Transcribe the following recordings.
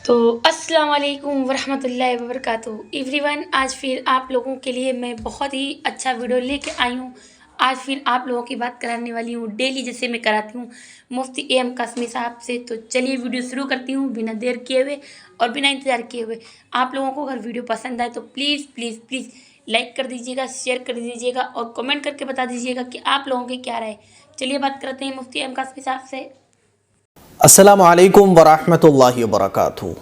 तो अस्सलाम वालेकुम वरहमतुल्लाहि वबरकातुहू एवरीवन। आज फिर आप लोगों के लिए मैं बहुत ही अच्छा वीडियो लेके आई हूँ। आज फिर आप लोगों की बात कराने वाली हूँ डेली जैसे मैं कराती हूँ मुफ्ती एम कासमी साहब से। तो चलिए वीडियो शुरू करती हूँ बिना देर किए हुए और बिना इंतज़ार किए हुए। आप लोगों को अगर वीडियो पसंद आए तो प्लीज़ प्लीज़ प्लीज़ लाइक कर दीजिएगा, शेयर कर दीजिएगा और कमेंट करके बता दीजिएगा कि आप लोगों की क्या राय। चलिए बात करते हैं मुफ्ती एम कासमी साहब से। अस्सलामु अलैकुम वरहमतुल्लाहि वबरकातुहू।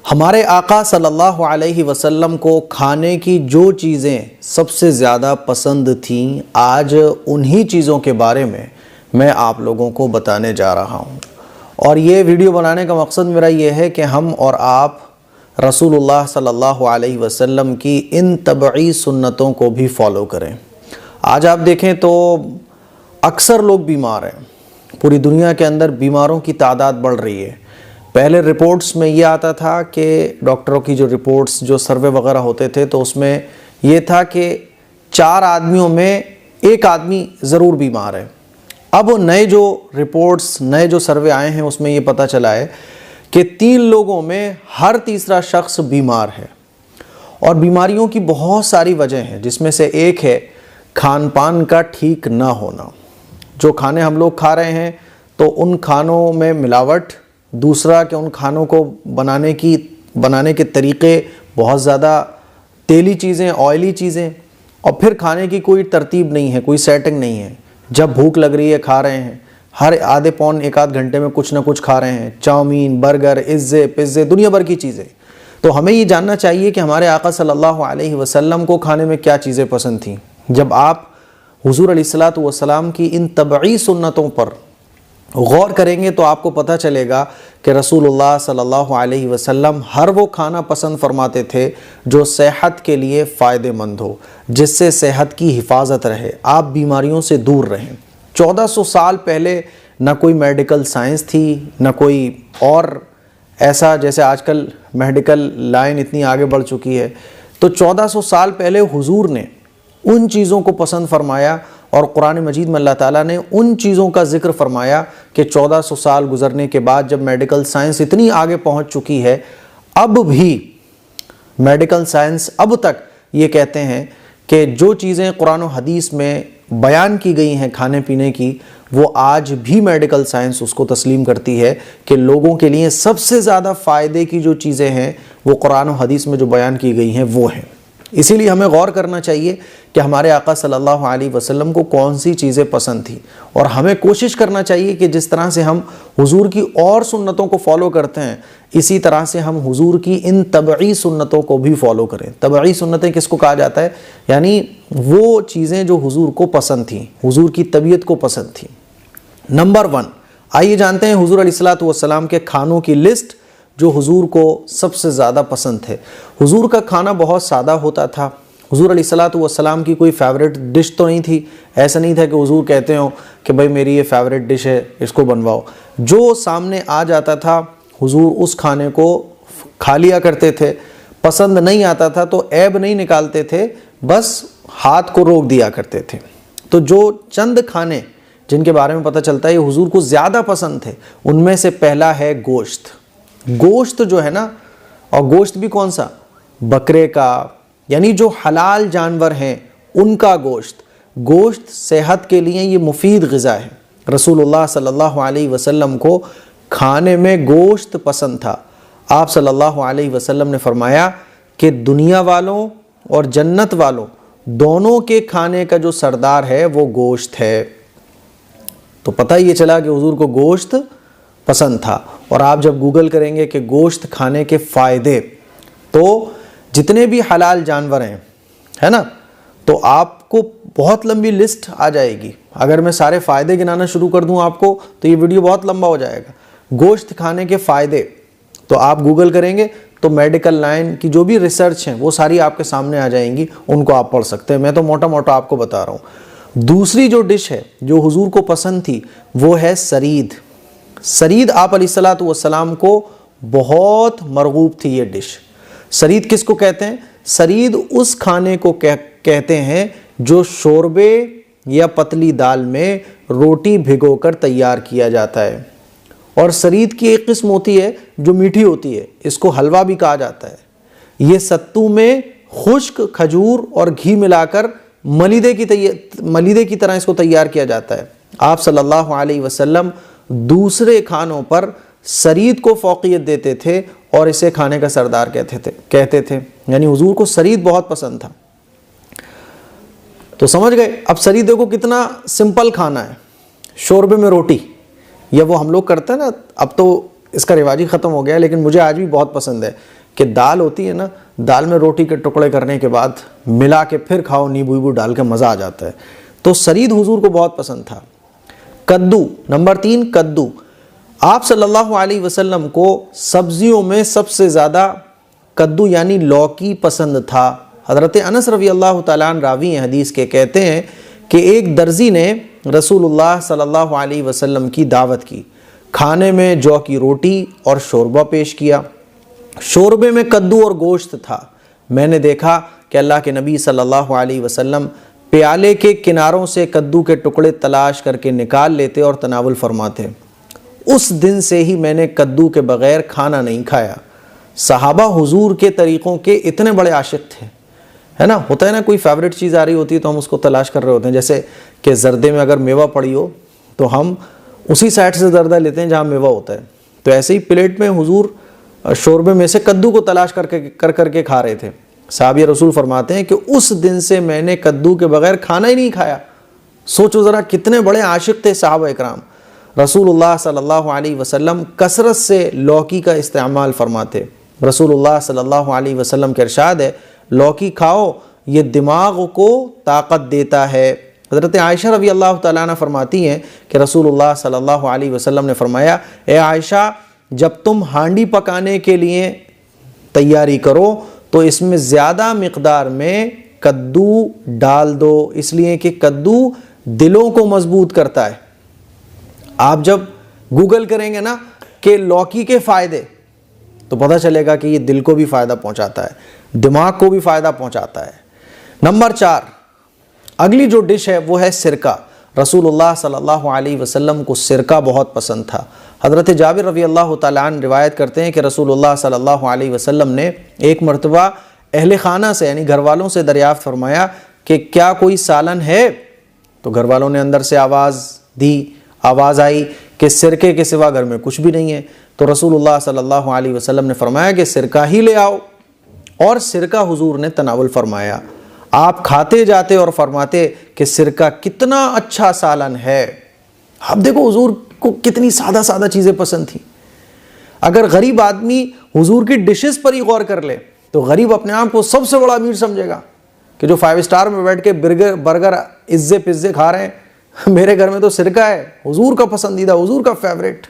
हमारे आका सल्लल्लाहु अलैहि वसल्लम को खाने की जो चीज़ें सबसे ज़्यादा पसंद थीं, आज उन्हीं चीज़ों के बारे में मैं आप लोगों को बताने जा रहा हूँ। और ये वीडियो बनाने का मकसद मेरा ये है कि हम और आप रसूलुल्लाह सल्लल्लाहु अलैहि वसल्लम की इन तबई सुन्नतों को भी फॉलो करें। आज आप देखें तो अक्सर लोग बीमार हैं, पूरी दुनिया के अंदर बीमारों की तादाद बढ़ रही है। पहले रिपोर्ट्स में ये आता था कि डॉक्टरों की जो रिपोर्ट्स, जो सर्वे वगैरह होते थे, तो उसमें ये था कि 4 आदमियों में 1 आदमी ज़रूर बीमार है। अब नए जो रिपोर्ट्स, नए जो सर्वे आए हैं, उसमें ये पता चला है कि 3 लोगों में हर तीसरा शख्स बीमार है। और बीमारियों की बहुत सारी वजह हैं, जिसमें से एक है खान पान का ठीक ना होना। जो खाने हम लोग खा रहे हैं तो उन खानों में मिलावट, दूसरा कि उन खानों को बनाने के तरीक़े बहुत ज़्यादा तेली चीज़ें, ऑयली चीज़ें, और फिर खाने की कोई तरतीब नहीं है, कोई सेटिंग नहीं है। जब भूख लग रही है खा रहे हैं, हर आधे पौन 1-आध घंटे में कुछ ना कुछ खा रहे हैं, चाउमीन, बर्गर, इज़्ज़े, पिज़्ज़े, दुनिया भर की चीज़ें। तो हमें ये जानना चाहिए कि हमारे आका सल्लल्लाहु अलैहि वसल्लम को खाने में क्या चीज़ें पसंद थीं। जब आप हुज़ूर अलैहिस्सलातु वस्सलाम की इन तबई सुन्नतों पर गौर करेंगे तो आपको पता चलेगा कि रसूलुल्लाह सल्लल्लाहु अलैहि वसल्लम हर वो खाना पसंद फरमाते थे जो सेहत के लिए फ़ायदेमंद हो, जिससे सेहत की हिफाजत रहे, आप बीमारियों से दूर रहें। 1400 साल पहले ना कोई मेडिकल साइंस थी, ना कोई और ऐसा, जैसे आजकल मेडिकल लाइन इतनी आगे बढ़ चुकी है। तो 1400 साल पहले हुजूर ने उन चीज़ों को पसंद फरमाया और कुरान मजीद में अल्लाह ताला ने उन चीज़ों का जिक्र फरमाया कि 1400 साल गुजरने के बाद जब मेडिकल साइंस इतनी आगे पहुंच चुकी है, अब भी मेडिकल साइंस अब तक ये कहते हैं कि जो चीज़ें कुरान और हदीस में बयान की गई हैं खाने पीने की, वो आज भी मेडिकल साइंस उसको तस्लीम करती है कि लोगों के लिए सबसे ज़्यादा फ़ायदे की जो चीज़ें हैं वो कुरान और हदीस में जो बयान की गई हैं वो हैं। इसीलिए हमें गौर करना चाहिए कि हमारे आका सल्लल्लाहु अलैहि वसल्लम को कौन सी चीज़ें पसंद थी, और हमें कोशिश करना चाहिए कि जिस तरह से हम हुजूर की और सुन्नतों को फॉलो करते हैं, इसी तरह से हम हुजूर की इन तबई सुन्नतों को भी फॉलो करें। तबई सुन्नतें किसको कहा जाता है? यानी वो चीज़ें जो हुजूर को पसंद थी, हुजूर की तबीयत को पसंद थी। नंबर 1, आइए जानते हैं हुजूर अलैहिस्सलातु वस्सलाम के खानों की लिस्ट जो हुजूर को सबसे ज़्यादा पसंद थे। हुजूर का खाना बहुत सादा होता था। हुजूर अलैहिस्सलातु वस्सलाम की कोई फेवरेट डिश तो नहीं थी। ऐसा नहीं था कि हुजूर कहते हो कि भाई मेरी ये फेवरेट डिश है, इसको बनवाओ। जो सामने आ जाता था हुजूर उस खाने को खा लिया करते थे। पसंद नहीं आता था तो ऐब नहीं निकालते थे, बस हाथ को रोक दिया करते थे। तो जो चंद खाने जिनके बारे में पता चलता है ये हुजूर को ज़्यादा पसंद थे, उनमें से पहला है गोश्त। गोश्त जो है ना, और गोश्त भी कौन सा? बकरे का, यानी जो हलाल जानवर हैं उनका गोश्त। गोश्त सेहत के लिए ये मुफीद ग़िज़ा है। रसूलुल्लाह सल्लल्लाहु अलैहि वसल्लम को खाने में गोश्त पसंद था। आप सल्लल्लाहु अलैहि वसल्लम ने फरमाया कि दुनिया वालों और जन्नत वालों दोनों के खाने का जो सरदार है वो गोश्त है। तो पता ये चला कि हुजूर को गोश्त पसंद था। और आप जब गूगल करेंगे कि गोश्त खाने के फ़ायदे, तो जितने भी हलाल जानवर हैं, है ना, तो आपको बहुत लंबी लिस्ट आ जाएगी। अगर मैं सारे फ़ायदे गिनाना शुरू कर दूं आपको तो ये वीडियो बहुत लंबा हो जाएगा। गोश्त खाने के फ़ायदे तो आप गूगल करेंगे तो मेडिकल लाइन की जो भी रिसर्च हैं वो सारी आपके सामने आ जाएंगी, उनको आप पढ़ सकते हैं। मैं तो मोटा मोटा आपको बता रहा हूँ। दूसरी जो डिश है जो हुजूर को पसंद थी वो है सरीद। सरीद आप अलैहिस्सलातु वस्सलाम को बहुत मरगूब थी ये डिश। सरीद किसको कहते हैं? सरीद उस खाने को कहते हैं जो शोरबे या पतली दाल में रोटी भिगोकर तैयार किया जाता है। और सरीद की एक किस्म होती है जो मीठी होती है, इसको हलवा भी कहा जाता है। ये सत्तू में खुश्क खजूर और घी मिलाकर मलीदे की तरह इसको तैयार किया जाता है। आप सल्लल्लाहु अलैहि वसल्लम दूसरे खानों पर सरीद को फौकियत देते थे और इसे खाने का सरदार कहते थे। यानी हुजूर को सरीद बहुत पसंद था। तो समझ गए। अब सरीद देखो कितना सिंपल खाना है, शोरबे में रोटी, या वो हम लोग करते हैं ना, अब तो इसका रिवाज ही ख़त्म हो गया है, लेकिन मुझे आज भी बहुत पसंद है कि दाल होती है ना, दाल में रोटी के टुकड़े करने के बाद मिला के फिर खाओ, नींबू वीबू डाल के मज़ा आ जाता है। तो सरीद हुजूर को बहुत पसंद था। कद्दू, नंबर 3 कद्दू। आप सल्लल्लाहु अलैहि वसल्लम को सब्जियों में सबसे ज़्यादा कद्दू यानी लौकी पसंद था। हज़रत अनस रज़ी अल्लाह तआला अन्हु रावी हैं हदीस के, कहते हैं कि एक दर्जी ने रसूलुल्लाह सल्लल्लाहु अलैहि वसल्लम की दावत की। खाने में जौ की रोटी और शोरबा पेश किया। शोरबे में कद्दू और गोश्त था। मैंने देखा कि अल्लाह के नबी सल्लल्लाहु अलैहि वसल्लम प्याले के किनारों से कद्दू के टुकड़े तलाश करके निकाल लेते और तनावुल फरमाते। उस दिन से ही मैंने कद्दू के बग़ैर खाना नहीं खाया। सहाबा हुजूर के तरीक़ों के इतने बड़े आशिक थे, है ना। होता है ना, कोई फेवरेट चीज़ आ रही होती है तो हम उसको तलाश कर रहे होते हैं। जैसे कि जर्दे में अगर मेवा पड़ी हो तो हम उसी साइड से जर्दा लेते हैं जहाँ मेवा होता है। तो ऐसे ही प्लेट में हुजूर शोरबे में से कद्दू को तलाश करके खा रहे थे। साहबी रसूल फरमाते हैं कि उस दिन से मैंने कद्दू के बग़ैर खाना ही नहीं खाया। सोचो ज़रा कितने बड़े आशिक थे साहबा इकराम। रसूलुल्लाह सल्लल्लाहु अलैहि वसल्लम कसरत से लौकी का इस्तेमाल फरमाते। रसूलुल्लाह सल्लल्लाहु अलैहि वसल्लम के इरशाद है, लौकी खाओ, ये दिमाग को ताकत देता है। हज़रत आयशा रज़ी अल्लाह तआला अन्हा फरमाती हैं कि रसूलुल्लाह सल्लल्लाहु अलैहि वसल्लम ने फरमाया, ए आयशा, जब तुम हांडी पकाने के लिए तैयारी करो तो इसमें ज़्यादा मिक़दार में कद्दू डाल दो, इसलिए कि कद्दू दिलों को मजबूत करता है। आप जब गूगल करेंगे ना कि लौकी के फ़ायदे, तो पता चलेगा कि ये दिल को भी फ़ायदा पहुंचाता है, दिमाग को भी फ़ायदा पहुंचाता है। नंबर 4, अगली जो डिश है वो है सिरका। रसूलुल्लाह सल्लल्लाहु अलैहि वसल्लम को सिरका बहुत पसंद था। हज़रत जाबिर रज़ी अल्लाह तआला अन्हु रिवायत करते हैं कि रसूलुल्लाह सल्लल्लाहु अलैहि वसल्लम ने एक मरतबा अहले खाना से यानी घर वालों से दरियाफ़्त फरमाया कि क्या कोई सालन है। तो घर वालों ने अंदर से आवाज़ आई कि सिरके के सिवा घर में कुछ भी नहीं है। तो रसूलुल्लाह सल्लल्लाहु अलैहि वसल्लम ने फरमाया कि सिरका ही ले आओ, और सिरका हुजूर ने तनावुल फरमाया। आप खाते जाते और फरमाते कि सिरका कितना अच्छा सालन है। अब देखो हुजूर को कितनी सादा सादा चीज़ें पसंद थी। अगर गरीब आदमी हुजूर की डिशेस पर ही गौर कर ले तो गरीब अपने आप को सबसे बड़ा अमीर समझेगा कि जो 5 स्टार में बैठ के बर्गर इज्जे पिज्जे खा रहे हैं, मेरे घर में तो सिरका है, हुजूर का पसंदीदा, हुजूर का फेवरेट।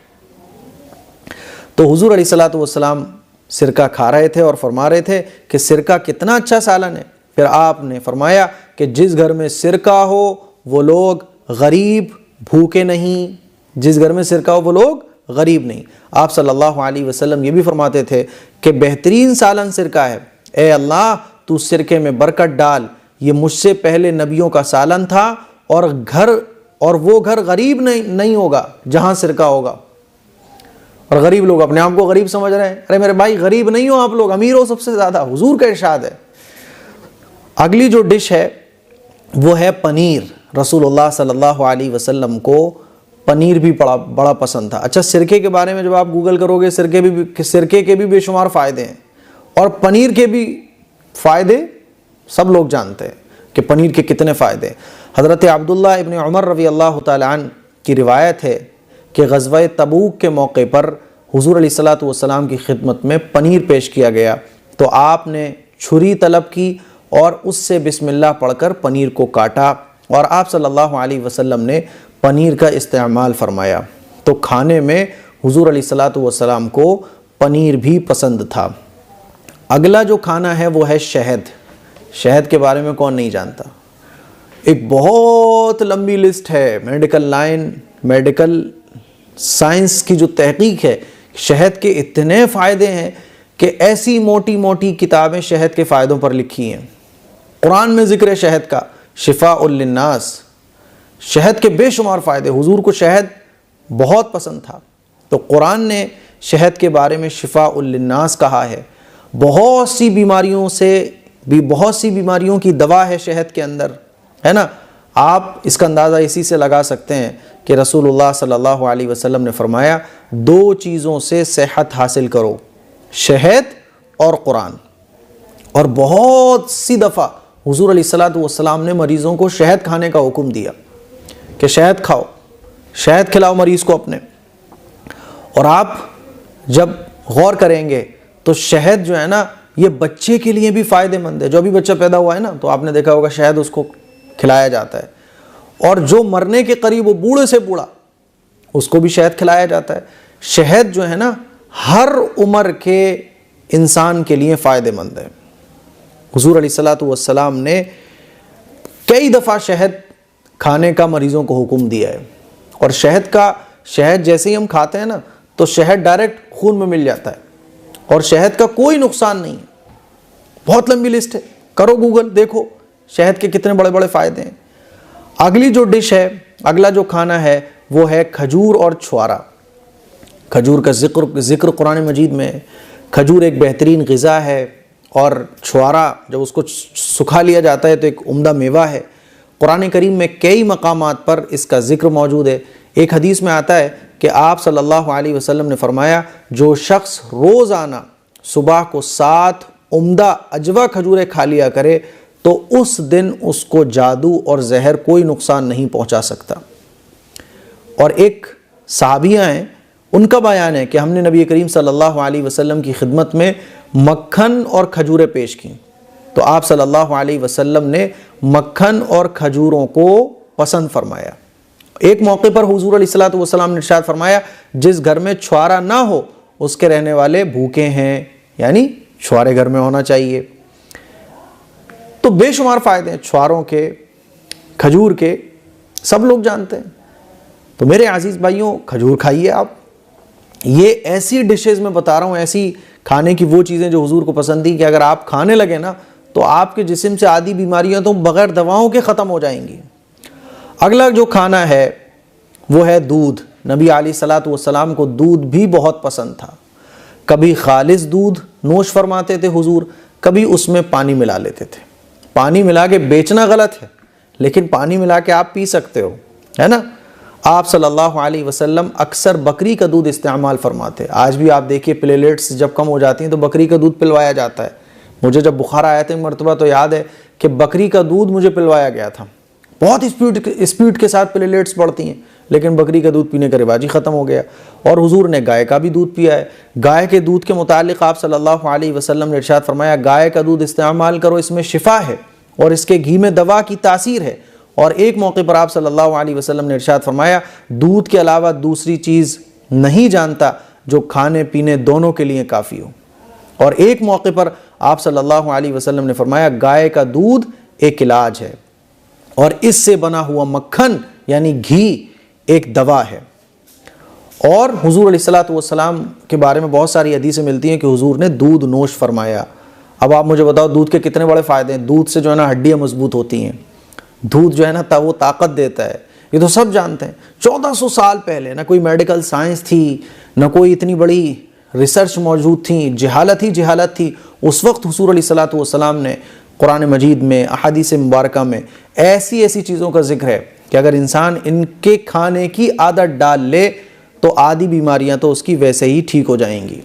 तो हुजूर अलैहिस्सलातु वस्सलाम सिरका खा रहे थे और फरमा रहे थे कि सिरका कितना अच्छा सालन है। फिर आपने फरमाया कि जिस घर में सिरका हो वो लोग गरीब भूखे नहीं, जिस घर में सिरका हो वो लोग गरीब नहीं। आप सल्लल्लाहु अलैहि वसल्लम ये भी फरमाते थे कि बेहतरीन सालन सिरका है। ए अल्लाह, तू सिरके में बरकत डाल, ये मुझसे पहले नबियों का सालन था, और वो घर गरीब नहीं होगा जहाँ सिरका होगा। और गरीब लोग अपने आप को गरीब समझ रहे हैं। अरे मेरे भाई, गरीब नहीं हो आप लोग, अमीर हो सबसे ज़्यादा। हुजूर का इरशाद है। अगली जो डिश है वो है पनीर। रसूलुल्लाह सल्लल्लाहु अलैहि वसल्लम को पनीर भी बड़ा पसंद था। अच्छा, सिरके के बारे में जब आप गूगल करोगे, सिरके के भी बेशुमार फ़ायदे हैं और पनीर के भी फ़ायदे सब लोग जानते हैं कि पनीर के कितने फ़ायदे। हज़रत अब्दुल्लाह इब्न उमर रज़ी अल्लाह तआला अन्हु की रिवायत है कि ग़ज़वा तबूक के मौके पर हुज़ूर अलैहिस्सलातु वस्सलाम की खिदमत में पनीर पेश किया गया। तो आपने छुरी तलब की और उससे बिस्मिल्लाह पढ़कर पनीर को काटा, और आप सल्लल्लाहु अलैहि वसल्लम ने पनीर का इस्तेमाल फरमाया। तो खाने में हुज़ूर अलैहिस्सलातु वस्सलाम को पनीर भी पसंद था। अगला जो खाना है वो है शहद। शहद के बारे में कौन नहीं जानता। एक बहुत लंबी लिस्ट है, मेडिकल साइंस की जो तहकीक है, शहद के इतने फ़ायदे हैं कि ऐसी मोटी मोटी किताबें शहद के फ़ायदों पर लिखी हैं। कुरान में ज़िक्र है शहद का, शिफ़ाउल लिन्नास। शहद के बेशुमार फ़ायदे। हुजूर को शहद बहुत पसंद था। तो कुरान ने शहद के बारे में शिफाउल लिन्नास कहा है। बहुत सी बीमारियों की दवा है शहद के अंदर, है ना। आप इसका अंदाज़ा इसी से लगा सकते हैं कि रसूलुल्लाह सल्लल्लाहु अलैहि वसल्लम ने फरमाया, दो चीज़ों से सेहत हासिल करो, शहद और कुरान। और बहुत सी दफ़ा हुज़ूर अलैहिस्सलातु वस्सलाम ने मरीज़ों को शहद खाने का हुक्म दिया कि शहद खाओ, शहद खिलाओ मरीज़ को अपने। और आप जब गौर करेंगे तो शहद जो है ना, ये बच्चे के लिए भी फ़ायदेमंद है। जो अभी बच्चा पैदा हुआ है ना, तो आपने देखा होगा शहद उसको खिलाया जाता है। और जो मरने के करीब, वो बूढ़े से बूढ़ा, उसको भी शहद खिलाया जाता है। शहद जो है ना, हर उम्र के इंसान के लिए फ़ायदेमंद है। हुज़ूर अलैहिस्सलातु वस्सलाम ने कई दफ़ा शहद खाने का मरीज़ों को हुक्म दिया है। और शहद जैसे ही हम खाते हैं ना, तो शहद डायरेक्ट खून में मिल जाता है और शहद का कोई नुकसान नहीं है। बहुत लंबी लिस्ट है, करो गूगल, देखो शहद के कितने बड़े बड़े फ़ायदे हैं। अगली जो डिश है, अगला जो खाना है, वो है खजूर और छुआरा। खजूर का जिक्र कुरान मजीद में है। खजूर एक बेहतरीन ग़िज़ा है और छुआरा जब उसको सुखा लिया जाता है तो एक उम्दा मेवा है। कुरान करीम में कई मकामात पर इसका जिक्र मौजूद है। एक हदीस में आता है कि आप सल्लल्लाहु अलैहि वसल्लम ने फरमाया, जो शख्स रोज़ाना सुबह को 7 उम्दा अजवा खजूरें खा लिया करे तो उस दिन उसको जादू और जहर कोई नुकसान नहीं पहुंचा सकता। और एक साहबियाँ हैं, उनका बयान है कि हमने नबी करीम सल्लल्लाहु अलैहि वसल्लम की खिदमत में मक्खन और खजूरें पेश की, तो आप सल्लल्लाहु अलैहि वसल्लम ने मक्खन और खजूरों को पसंद फरमाया। एक मौके पर हुज़ूर अलैहिस्सलातु वस्सलाम ने इरशाद फरमाया, जिस घर में छुआरा ना हो उसके रहने वाले भूखे हैं, यानी छुआरे घर में होना चाहिए। तो बेशुमार फ़ायदे हैं छुआरों के, खजूर के, सब लोग जानते हैं। तो मेरे अजीज़ भाइयों, खजूर खाइए आप। ये ऐसी डिशेज़ मैं बता रहा हूँ, ऐसी खाने की वो चीज़ें जो हुजूर को पसंद थी कि अगर आप खाने लगे ना तो आपके जिस्म से आदि बीमारियां तो बग़ैर दवाओं के ख़त्म हो जाएंगी। अगला जो खाना है वो है दूध। नबी अलैहिस्सलातु वस्सलाम को दूध भी बहुत पसंद था। कभी खालिस दूध नोश फरमाते थे हुजूर, कभी उसमें पानी मिला लेते थे। पानी मिला के बेचना गलत है, लेकिन पानी मिला के आप पी सकते हो, है ना। आप सल्लल्लाहु अलैहि वसल्लम अक्सर बकरी का दूध इस्तेमाल फरमाते। आज भी आप देखिए प्लेलेट्स जब कम हो जाती हैं तो बकरी का दूध पिलवाया जाता है। मुझे जब बुखार आया था मरतबा तो याद है कि बकरी का दूध मुझे पिलवाया गया था। बहुत स्पीड के साथ प्लेलेट्स बढ़ती हैं, लेकिन बकरी का दूध पीने का रिवाज ही ख़त्म हो गया। और हुजूर ने गाय का भी दूध पिया है। गाय के दूध के मुतालिक आप सल्लल्लाहु अलैहि वसल्लम ने इरशाद फरमाया, गाय का दूध इस्तेमाल करो, इसमें शिफा है और इसके घी में दवा की तासीर है। और एक मौके पर आप सल्लल्लाहु अलैहि वसल्लम ने इरशाद फरमाया, दूध के अलावा दूसरी चीज़ नहीं जानता जो खाने पीने दोनों के लिए काफ़ी हो। और एक मौके पर आप सल्लल्लाहु अलैहि वसल्लम ने फरमाया, गाय का दूध एक इलाज है और इससे बना हुआ मक्खन यानी घी एक दवा है। और हुजूर अलैहिस्सलातु वस्सलाम के बारे में बहुत सारी हदीसें मिलती हैं कि हुजूर ने दूध नोश फरमाया। अब आप मुझे बताओ दूध के कितने बड़े फ़ायदे हैं। दूध से जो है ना हड्डियाँ मजबूत होती हैं, दूध जो है ना वो ताकत देता है, ये तो सब जानते हैं। 1400 साल पहले ना कोई मेडिकल साइंस थी, ना कोई इतनी बड़ी रिसर्च मौजूद थी, जहालत थी। उस वक्त हुजूर अलैहिस्सलातु वस्सलाम ने कुरान मजीद में, अहादीस मुबारका में ऐसी चीज़ों का जिक्र है कि अगर इंसान इनके खाने की आदत डाल ले तो आदि बीमारियां तो उसकी वैसे ही ठीक हो जाएंगी।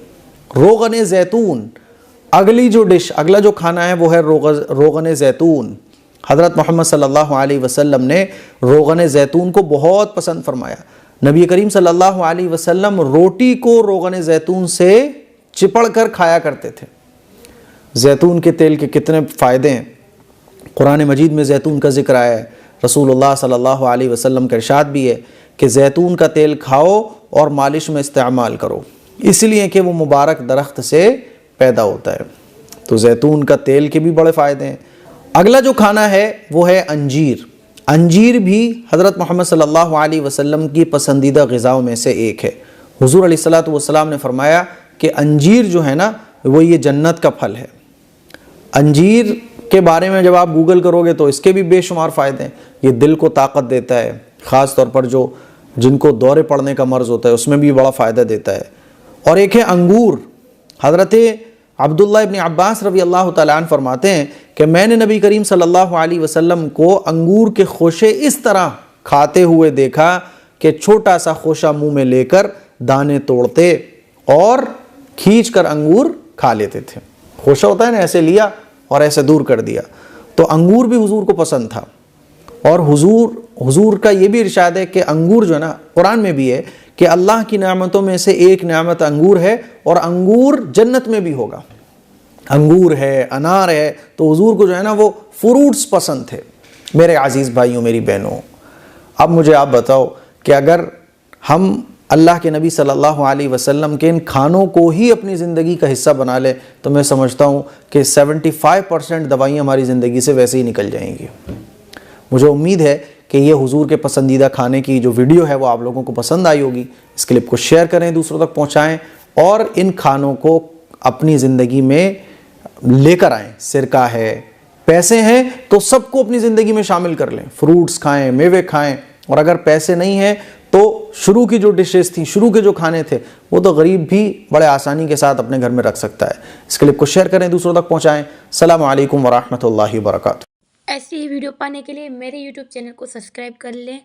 रोगन ज़ैतून, अगली जो डिश, अगला जो खाना है वो है रोगन ज़ैतून। हज़रत मोहम्मद सल्लल्लाहु अलैहि वसल्लम ने रोगन ज़ैतून को बहुत पसंद फरमाया। नबी करीम सल्लल्लाहु अलैहि वसल्लम रोटी को रोगन ज़ैतून से चिपड़ कर खाया करते थे। जैतून के तेल के कितने फ़ायदे हैं, कुरान मजीद में जैतून का जिक्र आया है। रसूलुल्लाह सल्लल्लाहु अलैहि वसल्लम का इरशाद भी है कि जैतून का तेल खाओ और मालिश में इस्तेमाल करो, इसलिए कि वो मुबारक दरख्त से पैदा होता है। तो जैतून का तेल के भी बड़े फ़ायदे हैं। अगला जो खाना है वो है अंजीर। अंजीर भी हज़रत मोहम्मद सल्लल्लाहु अलैहि वसल्लम की पसंदीदा ग़िज़ाओं में से एक है। हुज़ूर अलैहिस्सलातु वस्सलाम ने फरमाया कि अंजीर जो है ना वो ये जन्नत का फल है। अंजीर के बारे में जब आप गूगल करोगे तो इसके भी बेशुमार फ़ायदे हैं। ये दिल को ताकत देता है, ख़ास तौर पर जो जिनको दौरे पड़ने का मर्ज़ होता है उसमें भी बड़ा फ़ायदा देता है। और एक है अंगूर। हज़रत अब्दुल्लाह इब्न अब्बास रज़ी अल्लाह तआला अन्हु फरमाते हैं कि मैंने नबी करीम सल्लल्लाहु अलैहि वसल्लम को अंगूर के खोशे इस तरह खाते हुए देखा कि छोटा सा खोशा मुंह में लेकर दाने तोड़ते और खींच कर अंगूर खा लेते थे। खोशा होता है ना, ऐसे लिया और ऐसे दूर कर दिया। तो अंगूर भी हुजूर को पसंद था। और हुजूर का ये भी इरशाद है कि अंगूर जो है ना, कुरान में भी है कि अल्लाह की नेमतों में से एक नेमत अंगूर है और अंगूर जन्नत में भी होगा। अंगूर है, अनार है, तो हुजूर को जो है ना वो फ्रूट्स पसंद थे। मेरे अजीज़ भाइयों, मेरी बहनों, अब मुझे आप बताओ कि अगर हम अल्लाह के नबी सल्लल्लाहु अलैहि वसल्लम के इन खानों को ही अपनी ज़िंदगी का हिस्सा बना ले तो मैं समझता हूँ कि 75% दवाइयाँ हमारी ज़िंदगी से वैसे ही निकल जाएंगी। मुझे उम्मीद है कि ये हुजूर के पसंदीदा खाने की जो वीडियो है वो आप लोगों को पसंद आई होगी। इस क्लिप को शेयर करें, दूसरों तक पहुँचाएँ और इन खानों को अपनी ज़िंदगी में लेकर आएँ। सिरका है, पैसे हैं तो सबको अपनी ज़िंदगी में शामिल कर लें। फ्रूट्स खाएँ, मेवे खाएँ, और अगर पैसे नहीं हैं तो शुरू की जो डिशेस थी, शुरू के जो खाने थे, वो तो गरीब भी बड़े आसानी के साथ अपने घर में रख सकता है। इस क्लिप को शेयर करें, दूसरों तक पहुँचाएँ। अस्सलामु अलैकुम वरहमतुल्लाहि वबरकातुहू। ऐसी ही वीडियो पाने के लिए मेरे यूट्यूब चैनल को सब्सक्राइब कर लें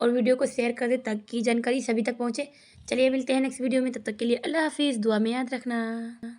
और वीडियो को शेयर कर दें ताकि जानकारी सभी तक पहुँचे। चलिए मिलते हैं नेक्स्ट वीडियो में, तब तक के लिए अल्लाह हाफिज़। दुआ में याद रखना।